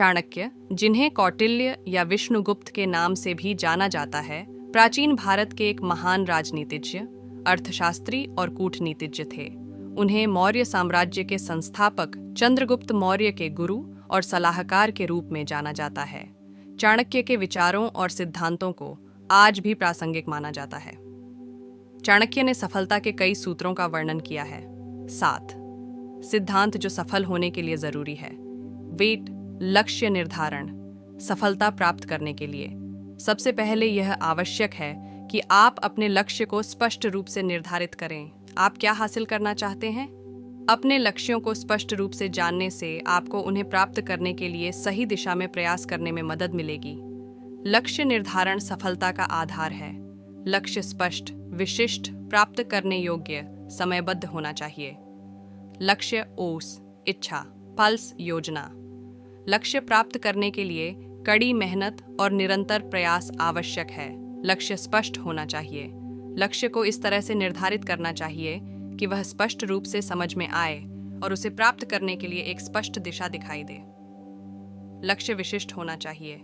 चाणक्य, जिन्हें कौटिल्य या विष्णुगुप्त के नाम से भी जाना जाता है, प्राचीन भारत के एक महान राजनीतिज्ञ, अर्थशास्त्री और कूटनीतिज्ञ थे। उन्हें मौर्य साम्राज्य के संस्थापक चंद्रगुप्त मौर्य के गुरु और सलाहकार के रूप में जाना जाता है। चाणक्य के विचारों और सिद्धांतों को आज भी प्रासंगिक माना जाता है। चाणक्य ने सफलता के कई सूत्रों का वर्णन किया है। 7 सिद्धांत जो सफल होने के लिए जरूरी है। वेट, लक्ष्य निर्धारण। सफलता प्राप्त करने के लिए सबसे पहले यह आवश्यक है कि आप अपने लक्ष्य को स्पष्ट रूप से निर्धारित करें। आप क्या हासिल करना चाहते हैं? अपने लक्ष्यों को स्पष्ट रूप से जानने से आपको उन्हें प्राप्त करने के लिए सही दिशा में प्रयास करने में मदद मिलेगी। लक्ष्य निर्धारण सफलता का आधार है। लक्ष्य स्पष्ट, विशिष्ट, प्राप्त करने योग्य, समयबद्ध होना चाहिए। लक्ष्य ओस, इच्छा, पल्स, योजना। लक्ष्य प्राप्त करने के लिए कड़ी मेहनत और निरंतर प्रयास आवश्यक है। लक्ष्य स्पष्ट होना चाहिए। लक्ष्य को इस तरह से निर्धारित करना चाहिए कि वह स्पष्ट रूप से समझ में आए और उसे प्राप्त करने के लिए एक स्पष्ट दिशा दिखाई दे। लक्ष्य विशिष्ट होना चाहिए।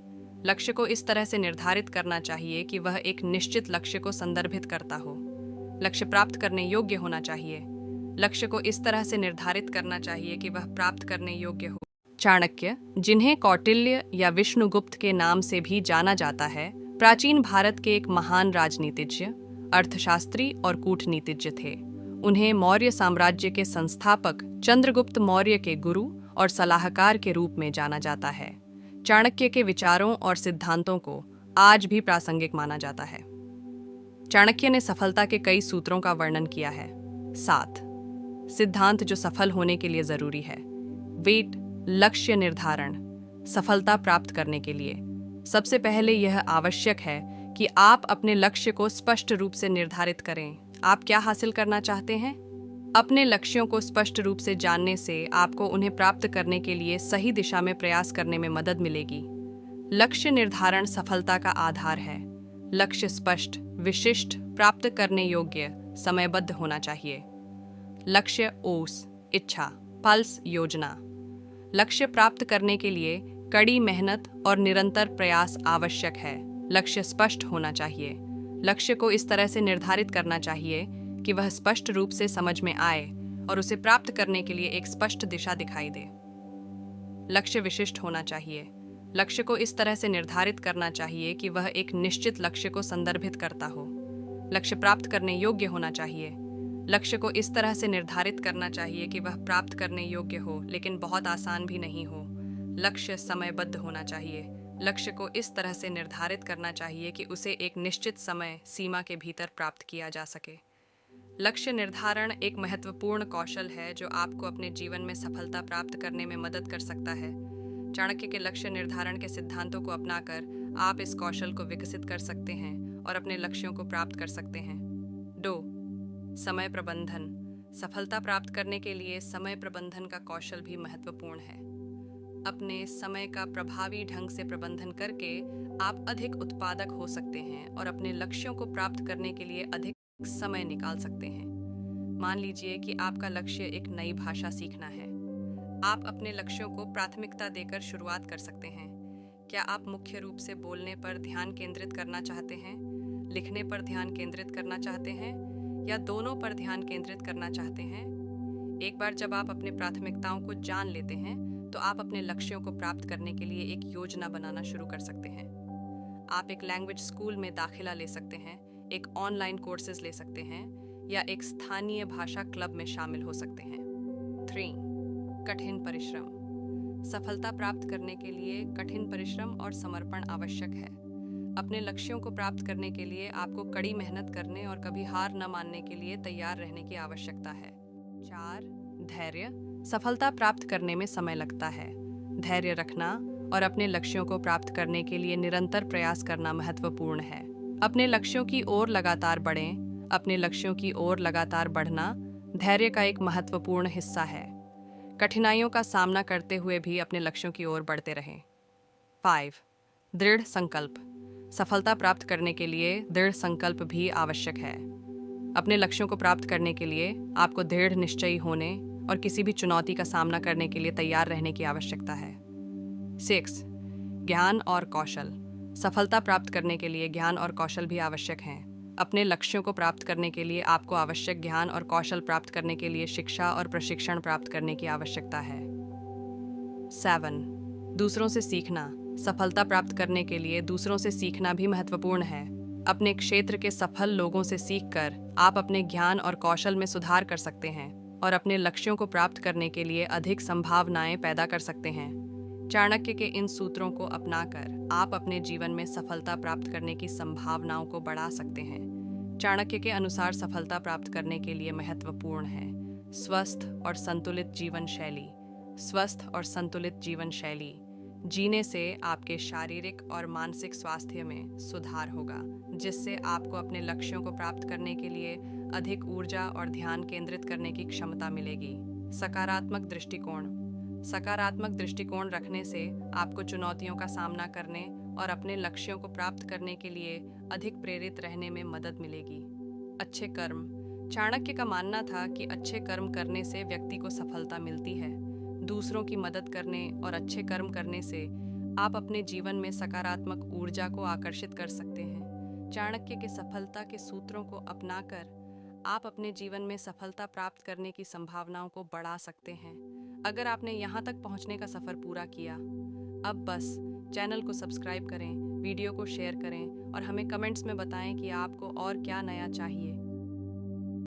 लक्ष्य को इस तरह से निर्धारित करना चाहिए कि वह एक निश्चित लक्ष्य को संदर्भित करता हो। लक्ष्य प्राप्त करने योग्य होना चाहिए। लक्ष्य को इस तरह से निर्धारित करना चाहिए कि वह प्राप्त करने योग्य हो। चाणक्य, जिन्हें कौटिल्य या विष्णुगुप्त के नाम से भी जाना जाता है, प्राचीन भारत के एक महान राजनीतिज्ञ, अर्थशास्त्री और कूटनीतिज्ञ थे। उन्हें मौर्य साम्राज्य के संस्थापक चंद्रगुप्त मौर्य के गुरु और सलाहकार के रूप में जाना जाता है। चाणक्य के विचारों और सिद्धांतों को आज भी प्रासंगिक माना जाता है। चाणक्य ने सफलता के कई सूत्रों का वर्णन किया है। 7 सिद्धांत जो सफल होने के लिए जरूरी है। वेट, लक्ष्य निर्धारण। सफलता प्राप्त करने के लिए सबसे पहले यह आवश्यक है कि आप अपने लक्ष्य को स्पष्ट रूप से निर्धारित करें। आप क्या हासिल करना चाहते हैं? अपने लक्ष्यों को स्पष्ट रूप से जानने से आपको उन्हें प्राप्त करने के लिए सही दिशा में प्रयास करने में मदद मिलेगी। लक्ष्य निर्धारण सफलता का आधार है। लक्ष्य स्पष्ट, विशिष्ट, प्राप्त करने योग्य, समयबद्ध होना चाहिए। लक्ष्य ओस, इच्छा, पल्स, योजना। लक्ष्य प्राप्त करने के लिए कड़ी मेहनत और निरंतर प्रयास आवश्यक है। लक्ष्य स्पष्ट होना चाहिए। लक्ष्य को इस तरह से निर्धारित करना चाहिए कि वह स्पष्ट रूप से समझ में आए और उसे प्राप्त करने के लिए एक स्पष्ट दिशा दिखाई दे। लक्ष्य विशिष्ट होना चाहिए। लक्ष्य को इस तरह से निर्धारित करना चाहिए कि वह एक निश्चित लक्ष्य को संदर्भित करता हो। लक्ष्य प्राप्त करने योग्य होना चाहिए। लक्ष्य को इस तरह से निर्धारित करना चाहिए कि वह प्राप्त करने योग्य हो, लेकिन बहुत आसान भी नहीं हो। लक्ष्य समयबद्ध होना चाहिए। लक्ष्य को इस तरह से निर्धारित करना चाहिए कि उसे एक निश्चित समय सीमा के भीतर प्राप्त किया जा सके। लक्ष्य निर्धारण एक महत्वपूर्ण कौशल है जो आपको अपने जीवन में सफलता प्राप्त करने में मदद कर सकता है। चाणक्य के लक्ष्य निर्धारण के सिद्धांतों को अपनाकर आप इस कौशल को विकसित कर सकते हैं और अपने लक्ष्यों को प्राप्त कर सकते हैं। 2 समय प्रबंधन। सफलता प्राप्त करने के लिए समय प्रबंधन का कौशल भी महत्वपूर्ण है। अपने समय का प्रभावी ढंग से प्रबंधन करके आप अधिक उत्पादक हो सकते हैं और अपने लक्ष्यों को प्राप्त करने के लिए अधिक समय निकाल सकते हैं। मान लीजिए कि आपका लक्ष्य एक नई भाषा सीखना है। आप अपने लक्ष्यों को प्राथमिकता देकर शुरुआत कर सकते हैं। क्या आप मुख्य रूप से बोलने पर ध्यान केंद्रित करना चाहते हैं, लिखने पर ध्यान केंद्रित करना चाहते हैं, या दोनों पर ध्यान केंद्रित करना चाहते हैं? एक बार जब आप अपने प्राथमिकताओं को जान लेते हैं तो आप अपने लक्ष्यों को प्राप्त करने के लिए एक योजना बनाना शुरू कर सकते हैं। आप एक लैंग्वेज स्कूल में दाखिला ले सकते हैं, एक ऑनलाइन कोर्सेज ले सकते हैं, या एक स्थानीय भाषा क्लब में शामिल हो सकते हैं। 3 कठिन परिश्रम। सफलता प्राप्त करने के लिए कठिन परिश्रम और समर्पण आवश्यक है। अपने लक्ष्यों को प्राप्त करने के लिए आपको कड़ी मेहनत करने और कभी हार न मानने के लिए तैयार रहने की आवश्यकता है। 4 धैर्य। सफलता प्राप्त करने में समय लगता है। धैर्य रखना और अपने लक्ष्यों को प्राप्त करने के लिए निरंतर प्रयास करना महत्वपूर्ण है। अपने लक्ष्यों की ओर लगातार बढ़ें। अपने लक्ष्यों की ओर लगातार बढ़ना धैर्य का एक महत्वपूर्ण हिस्सा है। कठिनाइयों का सामना करते हुए भी अपने लक्ष्यों की ओर बढ़ते रहें। 5 दृढ़ संकल्प। सफलता प्राप्त करने के लिए दृढ़ संकल्प भी आवश्यक है। अपने लक्ष्यों को प्राप्त करने के लिए आपको दृढ़ निश्चयी होने और किसी भी चुनौती का सामना करने के लिए तैयार रहने की आवश्यकता है। 6. ज्ञान और कौशल। सफलता प्राप्त करने के लिए ज्ञान और कौशल भी आवश्यक हैं। अपने लक्ष्यों को प्राप्त करने के लिए आपको आवश्यक ज्ञान और कौशल प्राप्त करने के लिए शिक्षा और प्रशिक्षण प्राप्त करने की आवश्यकता है। 7. दूसरों से सीखना। सफलता प्राप्त करने के लिए दूसरों से सीखना भी महत्वपूर्ण है। अपने क्षेत्र के सफल लोगों से सीखकर आप अपने ज्ञान और कौशल में सुधार कर सकते हैं और अपने लक्ष्यों को प्राप्त करने के लिए अधिक संभावनाएं पैदा कर सकते हैं। चाणक्य के इन सूत्रों को अपनाकर आप अपने जीवन में सफलता प्राप्त करने की संभावनाओं को बढ़ा सकते हैं। चाणक्य के अनुसार सफलता प्राप्त करने के लिए महत्वपूर्ण है स्वस्थ और संतुलित जीवन शैली। स्वस्थ और संतुलित जीवन शैली जीने से आपके शारीरिक और मानसिक स्वास्थ्य में सुधार होगा, जिससे आपको अपने लक्ष्यों को प्राप्त करने के लिए अधिक ऊर्जा और ध्यान केंद्रित करने की क्षमता मिलेगी। सकारात्मक दृष्टिकोण। सकारात्मक दृष्टिकोण रखने से आपको चुनौतियों का सामना करने और अपने लक्ष्यों को प्राप्त करने के लिए अधिक प्रेरित रहने में मदद मिलेगी। अच्छे कर्म। चाणक्य का मानना था कि अच्छे कर्म करने से व्यक्ति को सफलता मिलती है। दूसरों की मदद करने और अच्छे कर्म करने से आप अपने जीवन में सकारात्मक ऊर्जा को आकर्षित कर सकते हैं। चाणक्य के सफलता के सूत्रों को अपनाकर आप अपने जीवन में सफलता प्राप्त करने की संभावनाओं को बढ़ा सकते हैं। अगर आपने यहाँ तक पहुँचने का सफ़र पूरा किया, अब बस चैनल को सब्सक्राइब करें, वीडियो को शेयर करें और हमें कमेंट्स में बताएं कि आपको और क्या नया चाहिए।